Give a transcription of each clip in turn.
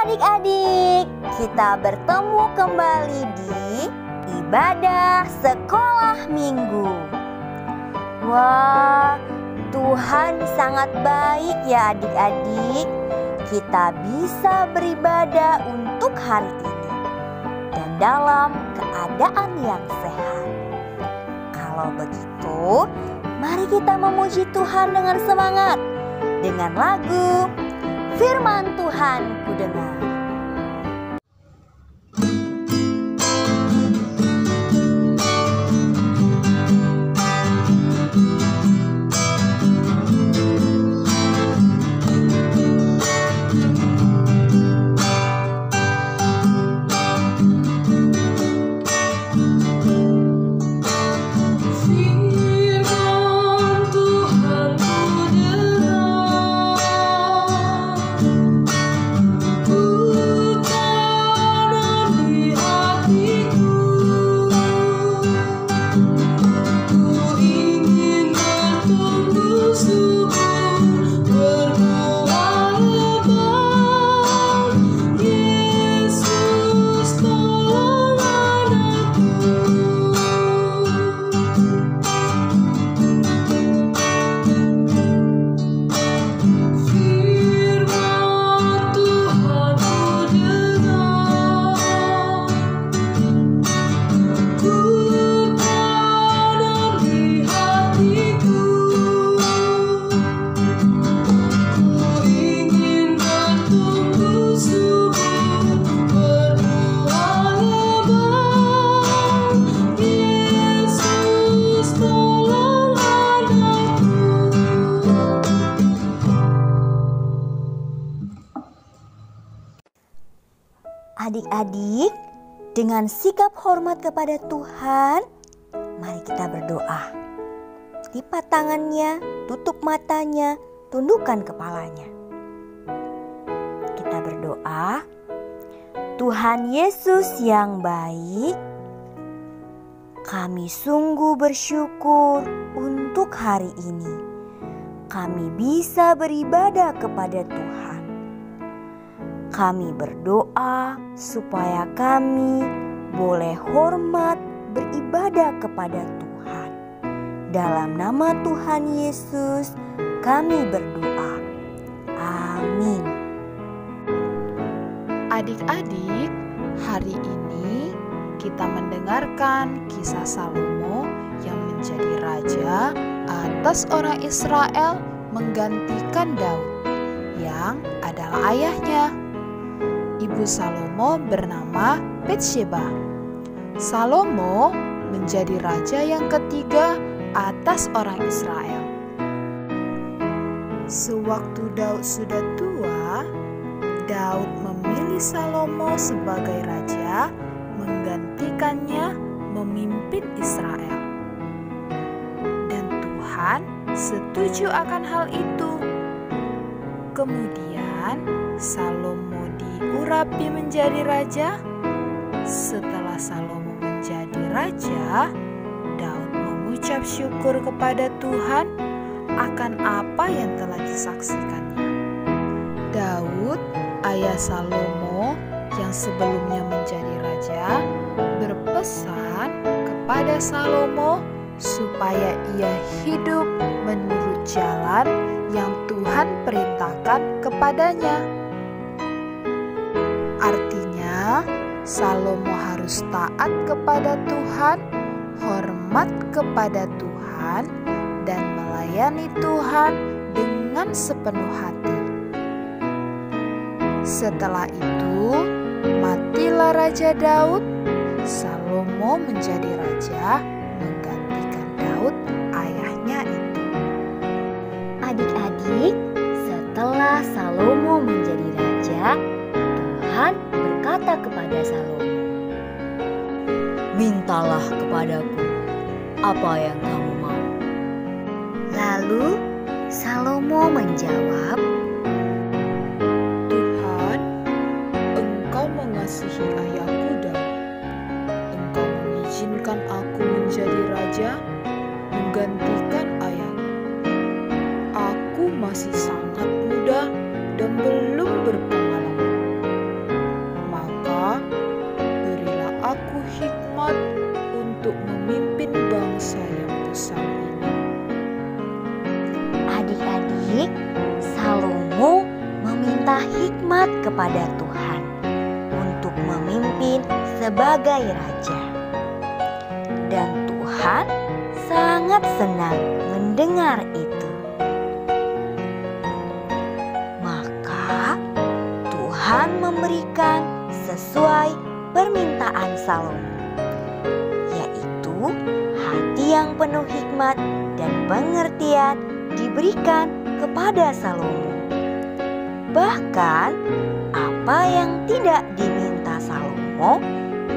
adik-adik, kita bertemu kembali di ibadah sekolah minggu. Wah, Tuhan sangat baik ya adik-adik. Kita bisa beribadah untuk hari ini dan dalam keadaan yang sehat. Kalau begitu, mari kita memuji Tuhan dengan semangat dengan lagu Firman Tuhan Kudengar. Adik-adik, dengan sikap hormat kepada Tuhan, mari kita berdoa. Lipat tangannya, tutup matanya, tundukkan kepalanya. Kita berdoa. Tuhan Yesus yang baik, kami sungguh bersyukur untuk hari ini. Kami bisa beribadah kepada Tuhan. Kami berdoa supaya kami boleh hormat beribadah kepada Tuhan. Dalam nama Tuhan Yesus kami berdoa. Amin. Adik-adik, hari ini kita mendengarkan kisah Salomo yang menjadi raja atas orang Israel menggantikan Daud yang adalah ayahnya. Ibu Salomo bernama Batsheba. Salomo menjadi raja yang ketiga atas orang Israel. Sewaktu Daud sudah tua, Daud memilih Salomo sebagai raja, menggantikannya memimpin Israel. Dan Tuhan setuju akan hal itu. Kemudian Salomo diurapi menjadi raja. Setelah Salomo menjadi raja, Daud mengucap syukur kepada Tuhan akan apa yang telah disaksikannya. Daud, ayah Salomo yang sebelumnya menjadi raja, berpesan kepada Salomo supaya ia hidup menurut jalan yang Tuhan perintahkan kepadanya. Artinya, Salomo harus taat kepada Tuhan, hormat kepada Tuhan, dan melayani Tuhan dengan sepenuh hati. Setelah itu, matilah Raja Daud. Salomo menjadi raja, menggantikan Daud ayahnya itu. Adik-adik, setelah Salomo menjadi raja, Tuhan berkata kepada Salomo, "Mintalah kepadaku apa yang kamu mau." Lalu Salomo menjawab, Tuhan, Engkau mengasihi ayahku Daud. Engkau mengizinkan aku menjadi raja, menggantikan ayahku. Aku masih sangat muda dan belum berpengalaman. hikmat kepada Tuhan untuk memimpin sebagai raja. Dan Tuhan sangat senang mendengar itu. Maka Tuhan memberikan sesuai permintaan Salomo, yaitu hati yang penuh hikmat dan pengertian diberikan kepada Salomo. Bahkan apa yang tidak diminta Salomo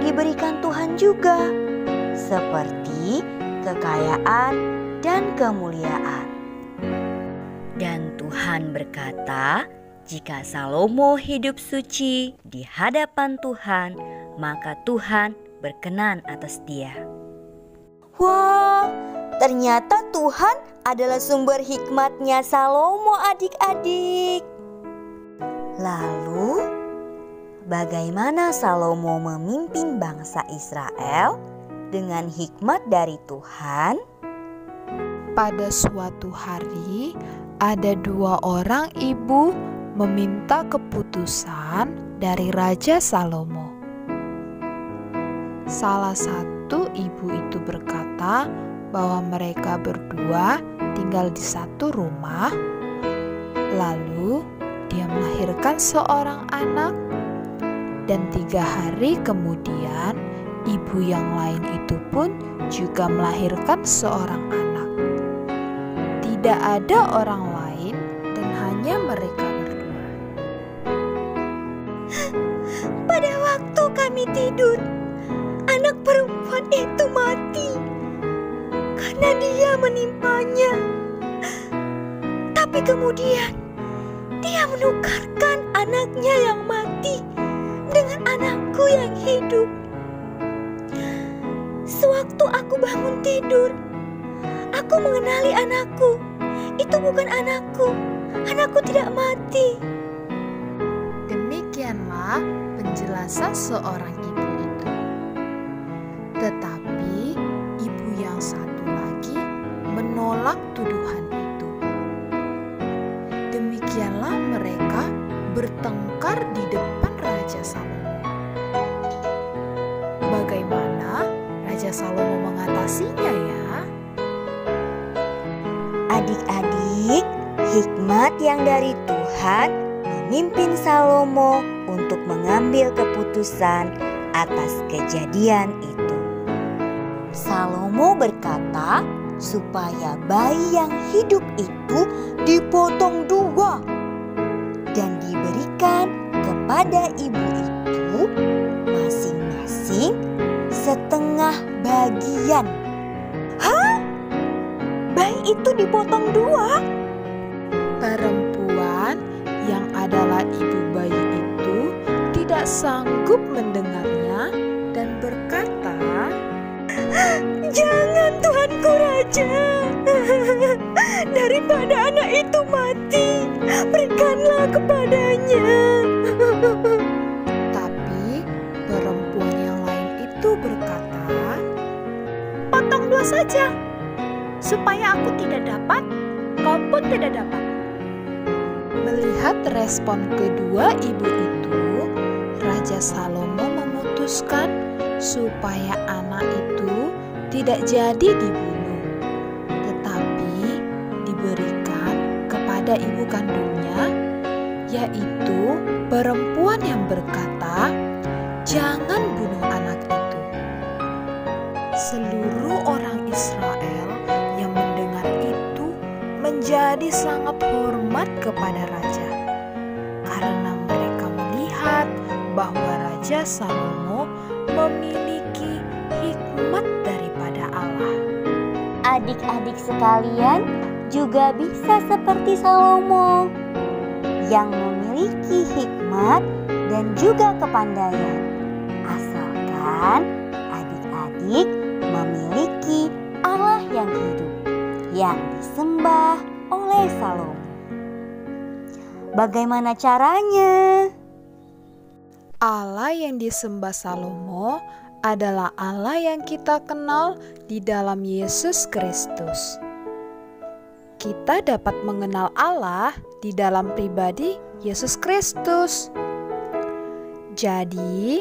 diberikan Tuhan juga, seperti kekayaan dan kemuliaan. Dan Tuhan berkata, jika Salomo hidup suci di hadapan Tuhan, maka Tuhan berkenan atas dia. Wah, ternyata Tuhan adalah sumber hikmatnya Salomo, adik-adik. Lalu, bagaimana Salomo memimpin bangsa Israel dengan hikmat dari Tuhan? Pada suatu hari, ada dua orang ibu meminta keputusan dari Raja Salomo. Salah satu ibu itu berkata bahwa mereka berdua tinggal di satu rumah. Lalu dia melahirkan seorang anak, dan 3 hari kemudian ibu yang lain itu pun juga melahirkan seorang anak. Tidak ada orang lain dan hanya mereka berdua. Pada waktu kami tidur, anak perempuan itu mati karena dia menimpanya. Tapi kemudian dia menukarkan anaknya yang mati dengan anakku yang hidup. Sewaktu aku bangun tidur, aku mengenali anakku. Itu bukan anakku. Anakku tidak mati. Demikianlah penjelasan seorang ibu itu. Tetapi ibu yang satu lagi menolak tuduhan itu. Demikianlah mereka bertengkar di depan Raja Salomo. Bagaimana Raja Salomo mengatasinya ya? Adik-adik, hikmat yang dari Tuhan memimpin Salomo untuk mengambil keputusan atas kejadian itu. Salomo berkata supaya bayi yang hidup itu dipotong 2 dan diberikan kepada ibu itu masing-masing setengah bagian. Hah? Bayi itu dipotong 2? Perempuan yang adalah ibu bayi itu tidak sanggup mendengarnya dan berkata, "Jangan, Tuanku Raja, daripada anak itu mati, berikanlah kepadanya." Tapi perempuan yang lain itu berkata, "Potong 2 saja, supaya aku tidak dapat, kau pun tidak dapat." Melihat respon kedua ibu itu, Raja Salomo memutuskan supaya anak itu tidak jadi dibunuh, tetapi diberikan kepada ibu kandungnya, yaitu perempuan yang berkata, "Jangan bunuh anak itu." Seluruh orang Israel yang mendengar itu menjadi sangat hormat kepada raja, karena mereka melihat bahwa Raja Salomo memiliki hikmat daripada Allah. Adik-adik sekalian juga bisa seperti Salomo yang memiliki hikmat dan juga kepandaian, asalkan adik-adik memiliki Allah yang hidup yang disembah oleh Salomo. Bagaimana caranya? Allah yang disembah Salomo adalah Allah yang kita kenal di dalam Yesus Kristus. kita dapat mengenal Allah di dalam pribadi Yesus Kristus. Jadi,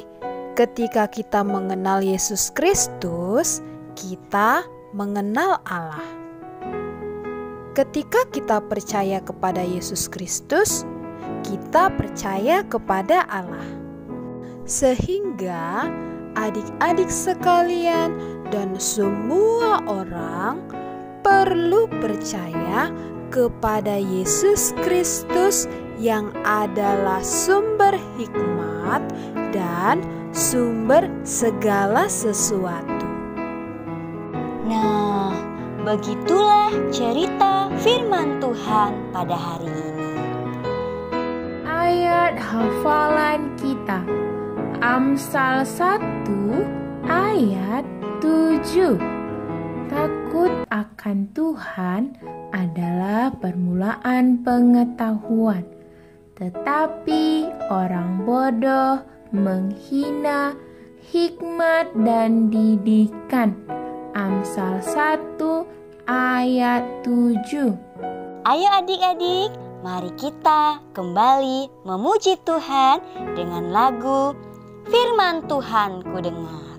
ketika kita mengenal Yesus Kristus, kita mengenal Allah. Ketika kita percaya kepada Yesus Kristus, kita percaya kepada Allah. Sehingga adik-adik sekalian dan semua orang perlu percaya kepada Yesus Kristus yang adalah sumber hikmat dan sumber segala sesuatu. Nah, begitulah cerita firman Tuhan pada hari ini. Ayat hafalan kita, Amsal 1 ayat 7. Takut akan Tuhan adalah permulaan pengetahuan, tetapi orang bodoh menghina hikmat dan didikan. Amsal 1 ayat 7. Ayo adik-adik, mari kita kembali memuji Tuhan dengan lagu Firman Tuhan ku dengar.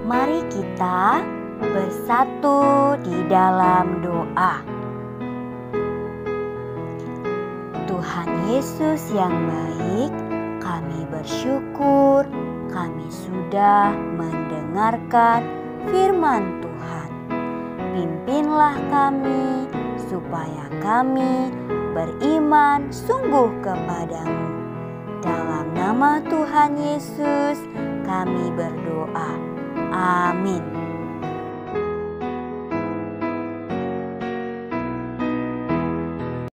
Mari kita bersatu di dalam doa. Tuhan Yesus yang baik, kami bersyukur kami sudah mendengarkan firman Tuhan. Pimpinlah kami supaya kami beriman sungguh kepadamu. Dalam nama Tuhan Yesus kami berdoa. Amin.